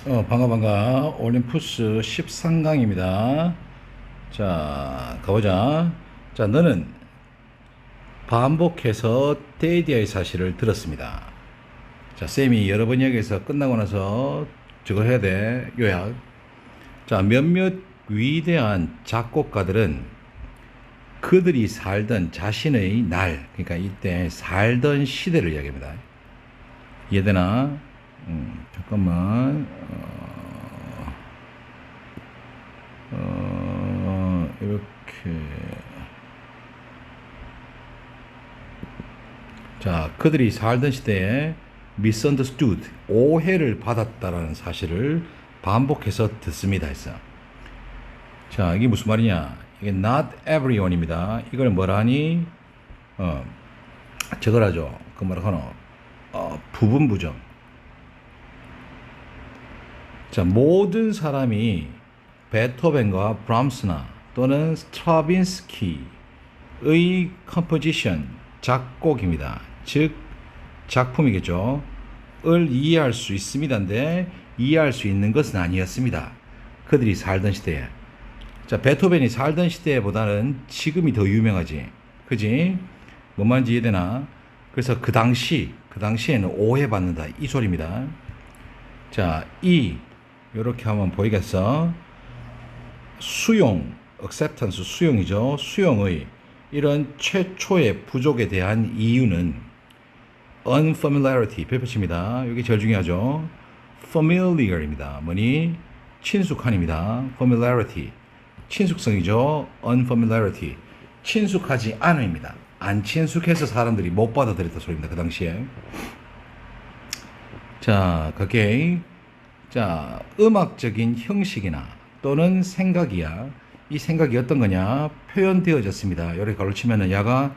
반가. 올림푸스 13강입니다. 자, 가보자. 자, 너는 반복해서 데이디아의 사실을 들었습니다. 자, 쌤이 여러 번 이야기해서 끝나고 나서 저거 해야 돼. 요약. 자, 몇몇 위대한 작곡가들은 그들이 살던 자신의 날, 그러니까 이때 살던 시대를 이야기합니다. 이해되나? 잠깐만. 이렇게. 자, 그들이 살던 시대에 misunderstood, 오해를 받았다라는 사실을 반복해서 듣습니다. 했어. 자, 이게 무슨 말이냐? 이게 not everyone입니다. 이걸 뭐라 하니? 저걸 하죠. 그 뭐라 하노? 부분 부정. 자, 모든 사람이 베토벤과 브람스나 또는 스트라빈스키의 컴포지션, 작곡입니다. 즉 작품이겠죠. 을 이해할 수 있습니다인데 이해할 수 있는 것은 아니었습니다. 그들이 살던 시대에. 자, 베토벤이 살던 시대보다는 지금이 더 유명하지. 그지? 뭔 말인지 이해되나? 그래서 그 당시에는 오해받는다. 이 소리입니다. 자, 요렇게 하면 보이겠어? 수용, acceptance, 수용이죠. 수용의 이런 최초의 부족에 대한 이유는 unfamiliarity, 별표치입니다. 여기 제일 중요하죠. familiar입니다. 뭐니? 친숙한입니다. familiarity, 친숙성이죠. unfamiliarity, 친숙하지 않음입니다. 안 친숙해서 사람들이 못 받아들였다 소리입니다. 그 당시에. 자, 그게 자, 음악적인 형식이나 또는 생각이야. 이 생각이 어떤 거냐? 표현되어졌습니다. 이렇게 가로 치면은 야가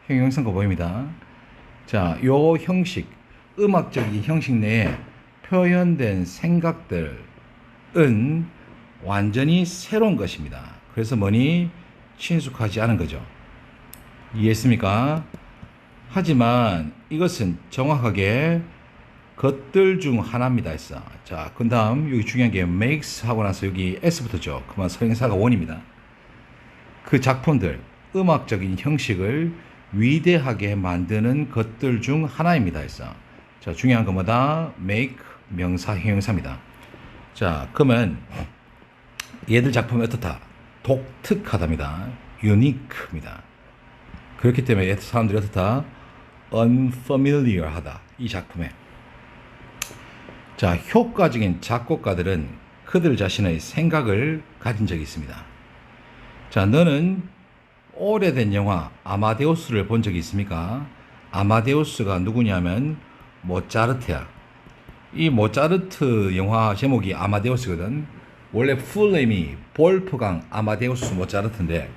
형용사가 보입니다. 자, 요 형식, 음악적인 형식 내에 표현된 생각들은 완전히 새로운 것입니다. 그래서 뭐니? 친숙하지 않은 거죠. 이해했습니까? 하지만 이것은 정확하게 것들 중 하나입니다. 했어. 자, 그 다음 여기 중요한 게 makes 하고 나서 여기 s부터죠. 그만 서행사가 원입니다. 그 작품들, 음악적인 형식을 위대하게 만드는 것들 중 하나입니다. 했어. 자, 중요한 건 뭐다? make, 명사, 형용사입니다. 자, 그러면 얘들 작품이 어떻다? 독특하답니다. unique입니다. 그렇기 때문에 사람들이 어떻다? unfamiliar하다. 이 작품에. 자, 효과적인 작곡가들은 그들 자신의 생각을 가진 적이 있습니다. 자, 너는 오래된 영화 아마데우스를 본 적이 있습니까? 아마데우스가 누구냐면 모차르트야. 이 모차르트 영화 제목이 아마데우스거든. 원래 풀네임이 볼프강 아마데우스 모차르트인데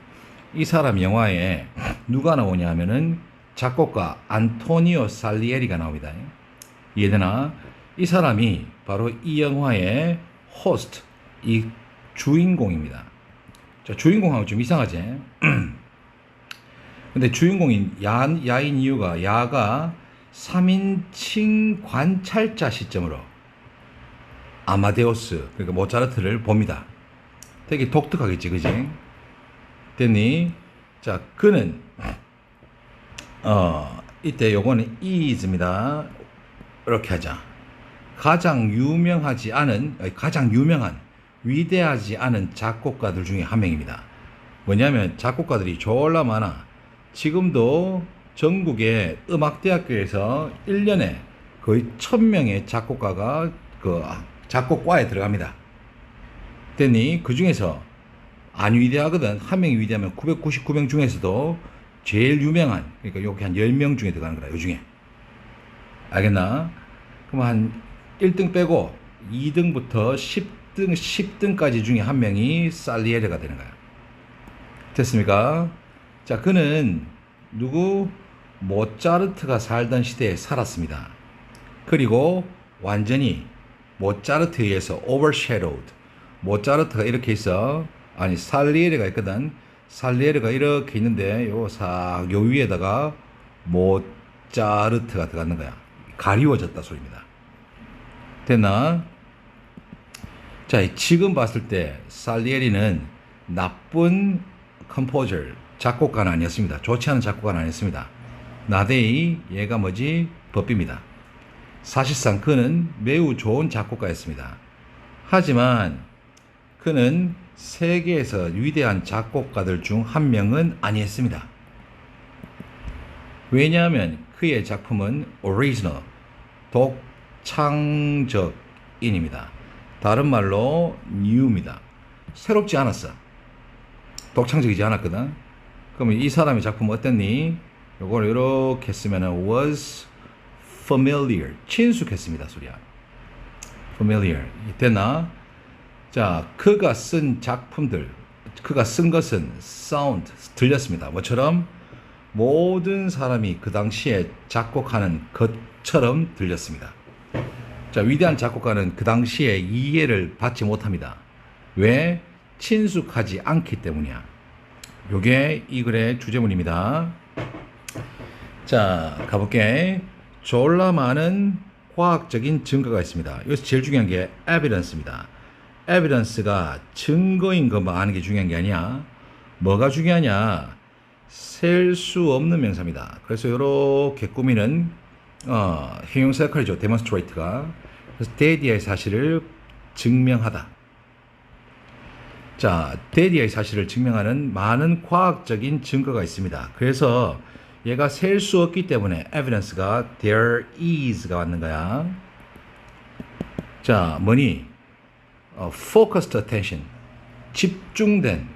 이 사람 영화에 누가 나오냐 하면은 작곡가 안토니오 살리에리가 나옵니다. 이해되나? 이 사람이 바로 이 영화의 호스트, 이 주인공입니다. 자, 주인공하고 좀 이상하지? 근데 주인공인 야인 이유가 야가 3인칭 관찰자 시점으로 아마데우스, 그러니까 모차르트를 봅니다. 되게 독특하겠지, 그지? 됐니? 자, 그는 이때 요거는 is입니다. 이렇게 하자. 가장 유명한 위대하지 않은 작곡가들 중에 한 명입니다. 뭐냐면 작곡가들이 졸라 많아. 지금도 전국의 음악대학교에서 1년에 거의 1000명의 작곡가가 그 작곡과에 들어갑니다. 됐니? 그 중에서 안 위대하거든. 한 명이 위대하면 999명 중에서도 제일 유명한, 그러니까 여기 한 10명 중에 들어가는 거라, 요 중에. 알겠나? 그럼 한 1등 빼고 2등부터 10등까지 중에 한 명이 살리에르가 되는 거야. 됐습니까? 자, 그는 누구? 모차르트가 살던 시대에 살았습니다. 그리고 완전히 모차르트에 의해서 overshadowed. 모차르트가 이렇게 있어. 아니, 살리에르가 있거든. 살리에르가 이렇게 있는데 요 위에다가 모차르트가 들어가는 거야. 가리워졌다 소리입니다. 됐나? 자, 지금 봤을 때 살리에리는 나쁜 컴포저, 작곡가는 아니었습니다. 좋지 않은 작곡가는 아니었습니다. 나데이, 얘가 뭐지? 법비입니다. 사실상 그는 매우 좋은 작곡가였습니다. 하지만 그는 세계에서 위대한 작곡가들 중 한 명은 아니었습니다. 왜냐하면 그의 작품은 오리지널, 독창적인입니다. 다른 말로 뉴입니다. 새롭지 않았어. 독창적이지 않았거든. 그러면 이 사람의 작품은 어땠니? 요걸 이렇게 쓰면은 was familiar, 친숙했습니다. 소리야. familiar. 됐나? 자, 그가 쓴 작품들, 그가 쓴 것은 sound, 들렸습니다. 뭐처럼? 모든 사람이 그 당시에 작곡하는 것처럼 들렸습니다. 자, 위대한 작곡가는 그 당시에 이해를 받지 못합니다. 왜? 친숙하지 않기 때문이야. 요게 이 글의 주제문입니다. 자, 가볼게. 졸라 많은 과학적인 증거가 있습니다. 여기서 제일 중요한 게 evidence입니다. evidence가 증거인 것만 아는 게 중요한 게 아니야. 뭐가 중요하냐? 셀 수 없는 명사입니다. 그래서 이렇게 꾸미는 형용사 역할이죠. demonstrate가. 그래서 데디아의 사실을 증명하다. 자, 데디아의 사실을 증명하는 많은 과학적인 증거가 있습니다. 그래서 얘가 셀 수 없기 때문에 evidence가 there is가 왔는 거야. 자, 뭐니? focused attention. 집중된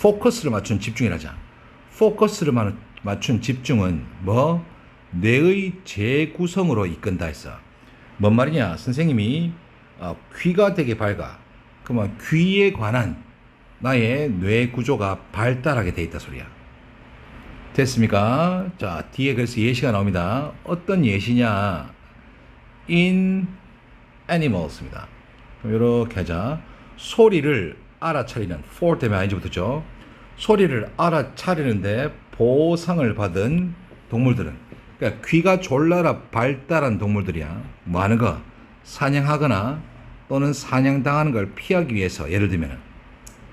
포커스를 맞춘 집중이라자. 포커스를 맞춘 집중은 뭐? 뇌의 재구성으로 이끈다 했어. 뭔 말이냐? 선생님이 귀가 되게 밝아. 그러면 귀에 관한 나의 뇌 구조가 발달하게 돼 있다 소리야. 됐습니까? 자, 뒤에 그래서 예시가 나옵니다. 어떤 예시냐? In animals입니다. 그럼 이렇게 하자. 소리를 알아차리는 for 때문에 ing 붙었죠. 소리를 알아차리는데 보상을 받은 동물들은, 그러니까 귀가 졸라라 발달한 동물들이야. 뭐 하는 거? 사냥하거나 또는 사냥당하는 걸 피하기 위해서, 예를 들면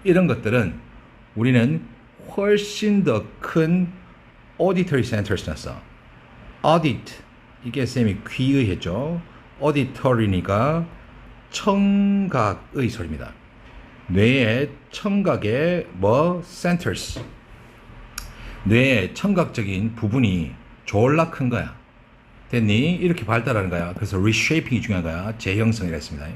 이런 것들은 우리는 훨씬 더 큰 auditory centers를 놨어. audit, 이게 쌤이 귀의 했죠. auditory니까 청각의 소리입니다. 뇌의 청각의 centers, 뇌의 청각적인 부분이 졸라 큰 거야. 됐니? 이렇게 발달하는 거야. 그래서 reshaping이 중요한 거야. 재형성이라 했습니다.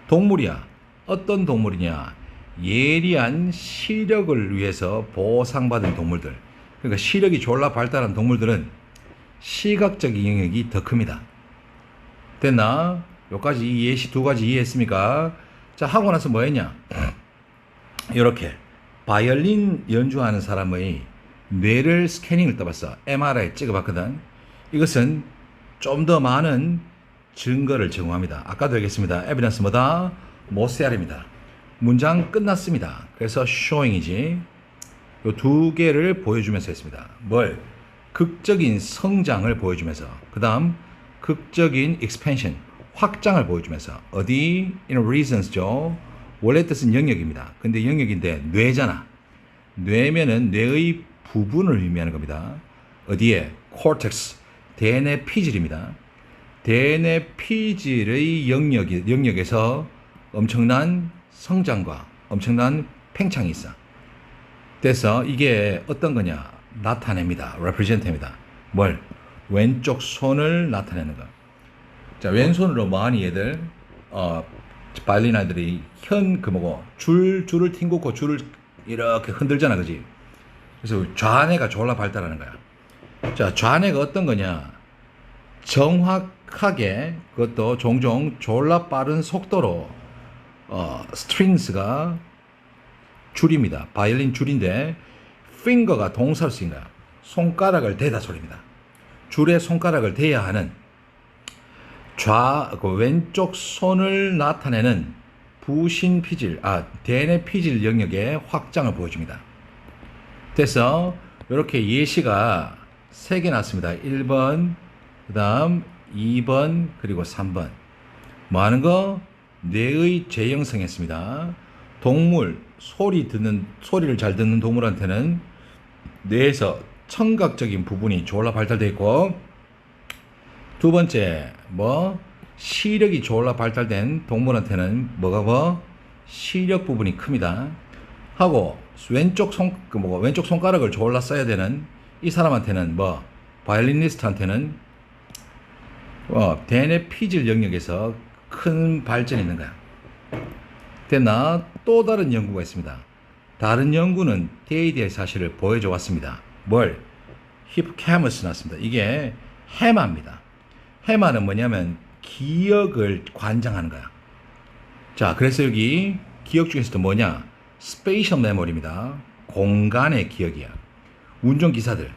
동물이야. 어떤 동물이냐? 예리한 시력을 위해서 보상받은 동물들. 그러니까 시력이 졸라 발달한 동물들은 시각적인 영역이 더 큽니다. 됐나? 요까지 이 예시 두 가지 이해했습니까? 자, 하고 나서 뭐 했냐? 이렇게 바이올린 연주하는 사람의 뇌를 스캐닝을 떠봤어. MRI 찍어봤거든. 이것은 좀 더 많은 증거를 제공합니다. 아까도 얘기했습니다. 에비던스 뭐다? 모세알입니다. 문장 끝났습니다. 그래서 showing이지. 요 두 개를 보여주면서 했습니다. 뭘? 극적인 성장을 보여주면서. 그 다음 극적인 expansion, 확장을 보여주면서. 어디? in reasons죠. 원래 뜻은 영역입니다. 근데 영역인데 뇌잖아. 뇌면은 뇌의 부분을 의미하는 겁니다. 어디에? cortex, 대뇌 피질입니다. 대뇌 피질의 영역에서 엄청난 성장과 엄청난 팽창이 있어. 그래서 이게 어떤 거냐? 나타냅니다. represent입니다. 뭘? 왼쪽 손을 나타내는 거. 자, 왼손으로 많이 얘들 바이올린 아이들이 줄을 튕고고 줄을 이렇게 흔들잖아, 그지? 그래서 좌뇌가 졸라 발달하는 거야. 자, 좌뇌가 어떤 거냐? 정확하게, 그것도 종종 졸라 빠른 속도로 스트링스가 줄입니다. 바이올린 줄인데 finger가 동사로 쓰인 거야. 손가락을 대다 소리입니다. 줄에 손가락을 대야 하는 왼쪽 손을 나타내는 부신 피질, 대뇌 피질 영역의 확장을 보여줍니다. 그래서 이렇게 예시가 3개 났습니다. 1번, 그 다음 2번 그리고 3번. 뭐 하는 거? 뇌의 재형성했습니다. 동물, 소리를 잘 듣는 동물한테는 뇌에서 청각적인 부분이 졸라 발달되어 있고, 두 번째, 시력이 졸라 발달된 동물한테는 시력 부분이 큽니다. 하고, 왼쪽 손가락을 졸라 써야 되는 이 사람한테는 바이올리니스트한테는 대뇌 피질 영역에서 큰 발전이 있는 거야. 됐나? 또 다른 연구가 있습니다. 다른 연구는 데이디의 사실을 보여줘 왔습니다. 뭘? 히포캐머스 나왔습니다. 이게 해마입니다. 해마는 뭐냐면 기억을 관장하는 거야. 자, 그래서 여기 기억 중에서도 뭐냐? 스페이셜 메모리입니다. 공간의 기억이야. 운전기사들.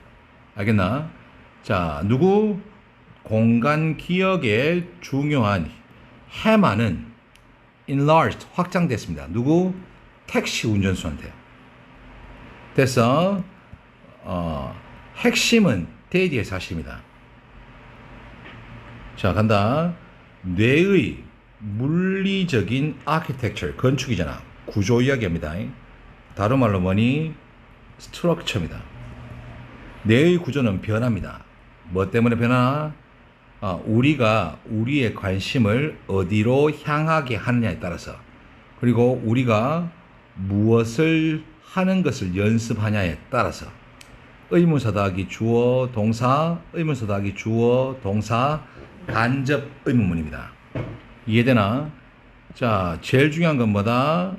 알겠나? 자, 공간 기억에 중요한 해마는 enlarged, 확장됐습니다. 택시 운전수한테. 됐어? 핵심은 데이디의 사실입니다. 자, 간다. 뇌의 물리적인 아키텍처, 건축이잖아. 구조 이야기합니다. 다른 말로 뭐니? 스트럭처입니다. 뇌의 구조는 변합니다. 뭐 때문에 변하나? 우리가 우리의 관심을 어디로 향하게 하느냐에 따라서, 그리고 우리가 무엇을 하는 것을 연습하냐에 따라서, 의문사 더하기 주어 동사, 의문사 더하기 주어 동사, 간접 의문문입니다. 이해되나? 자, 제일 중요한 건 뭐다?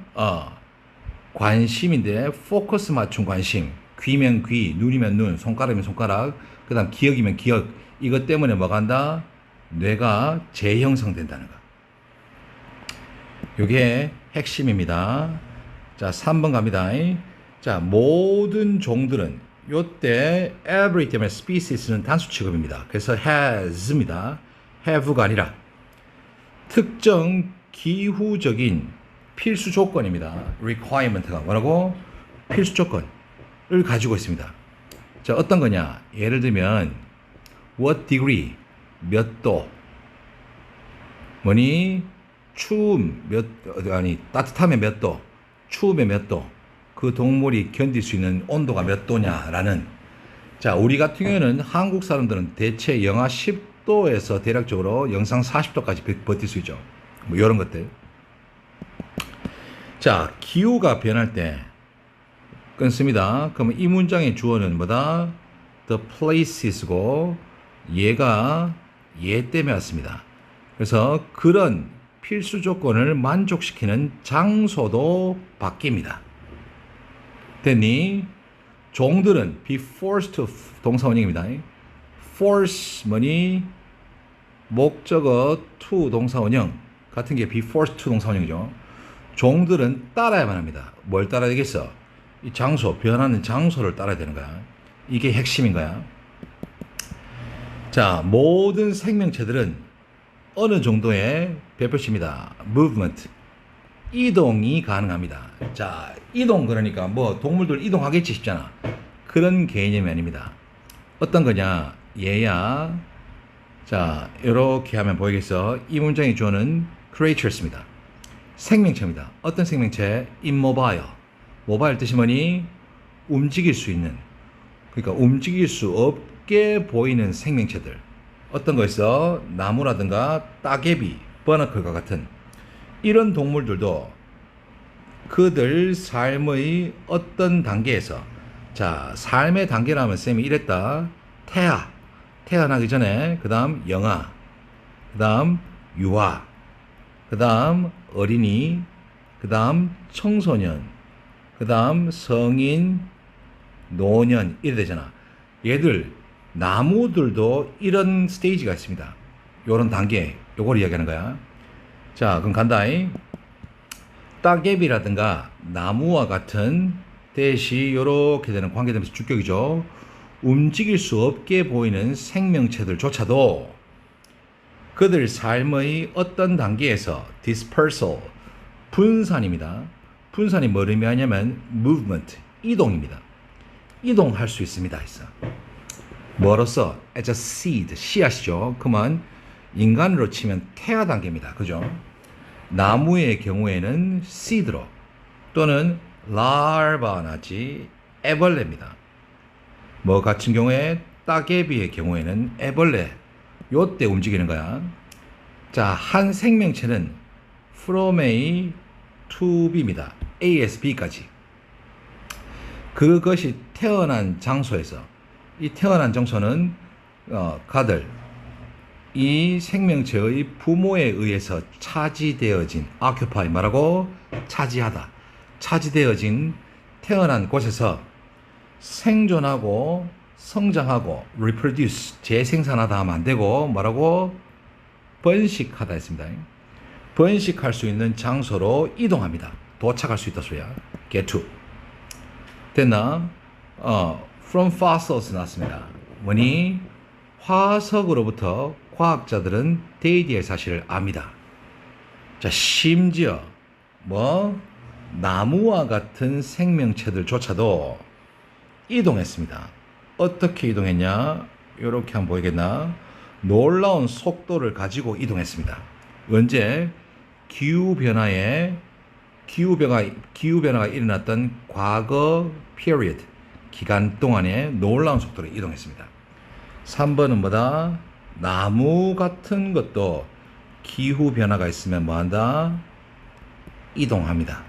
관심인데 포커스 맞춘 관심. 귀면 귀, 눈이면 눈, 손가락이면 손가락, 그 다음 기억이면 기억. 이것 때문에 뭐가 한다? 뇌가 재형성된다는 거. 이게 핵심입니다. 자, 3번 갑니다. 자, 모든 종들은 요때 every 때문에 species는 단수 취급입니다. 그래서 has입니다. have가 아니라 특정 기후적인 필수 조건입니다. requirement가 뭐라고? 필수 조건을 가지고 있습니다. 자, 어떤 거냐? 예를 들면 what degree, 몇 도, 따뜻하면 몇 도, 추우면 몇 도, 그 동물이 견딜 수 있는 온도가 몇 도냐라는. 자, 우리 같은 경우에는 한국 사람들은 대체 영하 10도에서 대략적으로 영상 40도까지 버틸 수 있죠. 이런 것들. 자, 기후가 변할 때 끊습니다. 그러면 이 문장의 주어는 뭐다? The places고, 얘가 얘 때문에 왔습니다. 그래서 그런 필수 조건을 만족시키는 장소도 바뀝니다. 됐니? 종들은 be forced to 동사원형입니다. force 목적어 to 동사원형 같은 게 be forced to 동사원형이죠. 종들은 따라야만 합니다. 뭘 따라야 되겠어? 이 장소, 변하는 장소를 따라야 되는 거야. 이게 핵심인 거야. 자, 모든 생명체들은 어느 정도의 별표입니다. movement, 이동이 가능합니다. 자, 이동 그러니까 동물들 이동하겠지 싶잖아. 그런 개념이 아닙니다. 어떤 거냐? 얘야. 자, 이렇게 하면 보이겠어? 이 문장의 주어는 creatures입니다. 생명체입니다. 어떤 생명체? immobile. mobile 뜻이 뭐니? 움직일 수 있는. 그러니까 움직일 수 없게 보이는 생명체들. 어떤 거 있어? 나무라든가 따개비, 버너클과 같은 이런 동물들도 그들 삶의 어떤 단계에서, 자, 삶의 단계라면 쌤이 이랬다. 태어나기 전에, 그 다음 영아, 그 다음 유아, 그 다음 어린이, 그 다음 청소년, 그 다음 성인, 노년, 이래 되잖아. 얘들 나무들도 이런 스테이지가 있습니다. 요런 단계, 요걸 이야기하는 거야. 자, 그럼 간다. 따개비라든가 나무와 같은 대시 요렇게 되는 관계되면서 주격이죠. 움직일 수 없게 보이는 생명체들조차도 그들 삶의 어떤 단계에서 dispersal, 분산입니다. 분산이 뭘 의미하냐면 movement, 이동입니다. 이동할 수 있습니다. 했어. 뭐로써? as a seed, 씨앗이죠. 그러면 인간으로 치면 태아 단계입니다. 그죠? 나무의 경우에는 시드로 또는 larva 나지 애벌레입니다. 뭐 같은 경우에 따개비의 경우에는 애벌레 요때 움직이는 거야. 자, 한 생명체는 from A to B입니다. A에서 B까지. 그것이 태어난 장소에서 이 태어난 장소는 가들 이 생명체의 부모에 의해서 차지되어진 occupy 말하고 차지하다 차지되어진 태어난 곳에서 생존하고 성장하고 reproduce 재생산하다 하면 안 되고 뭐라고 번식하다 했습니다. 번식할 수 있는 장소로 이동합니다. 도착할 수 있다 소리야. get to 됐나? from fossils 나왔습니다. 뭐니? 화석으로부터 과학자들은 데이디의 사실을 압니다. 자, 심지어 뭐 나무와 같은 생명체들조차도 이동했습니다. 어떻게 이동했냐? 이렇게 한번 보이겠나? 놀라운 속도를 가지고 이동했습니다. 언제? 기후변화가 일어났던 과거 period 기간 동안에 놀라운 속도로 이동했습니다. 3번은 뭐다? 나무 같은 것도 기후변화가 있으면 뭐한다? 이동합니다.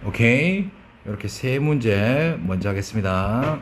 오케이? 이렇게 세 문제 먼저 하겠습니다.